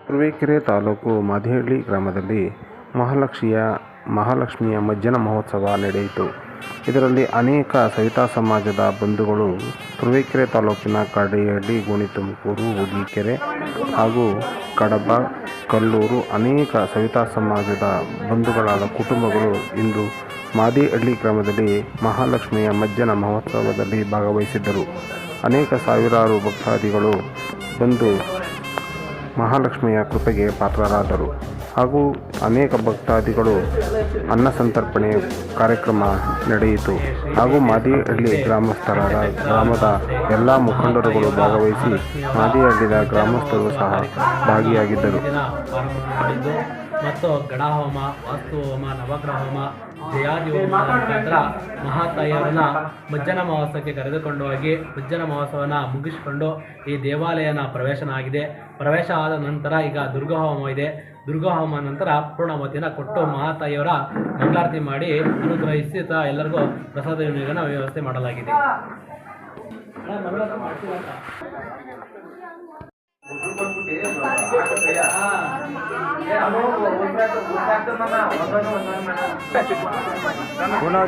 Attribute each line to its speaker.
Speaker 1: ತುರುವೇಕೆರೆ ತಾಲೂಕು ಮಾದಿಹಳ್ಳಿ ಗ್ರಾಮದಲ್ಲಿ ಮಹಾಲಕ್ಷ್ಮಿಯ ಮಜ್ಜನ ಮಹೋತ್ಸವ ನಡೆಯಿತು. ಇದರಲ್ಲಿ ಅನೇಕ ಸವಿತಾ ಸಮಾಜದ ಬಂಧುಗಳು ತುರುವೇಕೆರೆ ತಾಲೂಕಿನ ಕಡೇಹಳ್ಳಿ, ಗೋಣಿತುಮಕೂರು, ಹೊದಿಕೆರೆ ಹಾಗೂ ಕಡಬ, ಕಲ್ಲೂರು ಅನೇಕ ಸವಿತಾ ಸಮಾಜದ ಬಂಧುಗಳಾದ ಕುಟುಂಬಗಳು ಇಂದು ಮಾದಿಹಳ್ಳಿ ಗ್ರಾಮದಲ್ಲಿ ಮಹಾಲಕ್ಷ್ಮಿಯ ಮಜ್ಜನ ಮಹೋತ್ಸವದಲ್ಲಿ ಭಾಗವಹಿಸಿದ್ದರು. ಅನೇಕ ಸಾವಿರಾರು ಭಕ್ತಾದಿಗಳು ಬಂದು ಮಹಾಲಕ್ಷ್ಮಿಯ ಕೃಪೆಗೆ ಪಾತ್ರರಾದರು. ಹಾಗೂ ಅನೇಕ ಭಕ್ತಾದಿಗಳು ಅನ್ನ ಸಂತರ್ಪಣೆ ಕಾರ್ಯಕ್ರಮ ನಡೆಯಿತು. ಹಾಗೂ ಮಾದಿಹಳ್ಳಿ ಗ್ರಾಮದ ಎಲ್ಲ ಮುಖಂಡರುಗಳು ಭಾಗವಹಿಸಿ ಮಾದಿಹಳ್ಳಿಯ ಗ್ರಾಮಸ್ಥರು ಸಹ ಭಾಗಿಯಾಗಿದ್ದರು.
Speaker 2: ಮತ್ತು ಗಡ ಹೋಮ, ವಾಸ್ತು ಹೋಮ, ನವಗ್ರಹ ಹೋಮ, ಜಯಾದಿ ಹೋಮದ ಮುಖಾಂತರ ಮಹಾತಾಯಿಯವರನ್ನ ಮಜ್ಜನ ಮಹೋತ್ಸವಕ್ಕೆ ಕರೆದುಕೊಂಡು ಹೋಗಿ ಮಜ್ಜನ ಮಹೋತ್ಸವನ ಮುಗಿಸಿಕೊಂಡು ಈ ದೇವಾಲಯನ ಪ್ರವೇಶನ ಆಗಿದೆ. ಪ್ರವೇಶ ಆದ ನಂತರ ಈಗ ದುರ್ಗಾ ಹೋಮ ಇದೆ. ದುರ್ಗಾ ಹೋಮ ನಂತರ ಪೂರ್ಣಾವತಿಯನ್ನು ಕೊಟ್ಟು ಮಹಾತಾಯಿಯವರ ಮಂಗಳಾರತಿ ಮಾಡಿ ಅನುಗ್ರಹಿಸಿ ಎಲ್ಲರಿಗೂ ಪ್ರಸಾದ ವಿನಿಯೋಗನ ವ್ಯವಸ್ಥೆ ಮಾಡಲಾಗಿದೆ.
Speaker 3: पुन्हा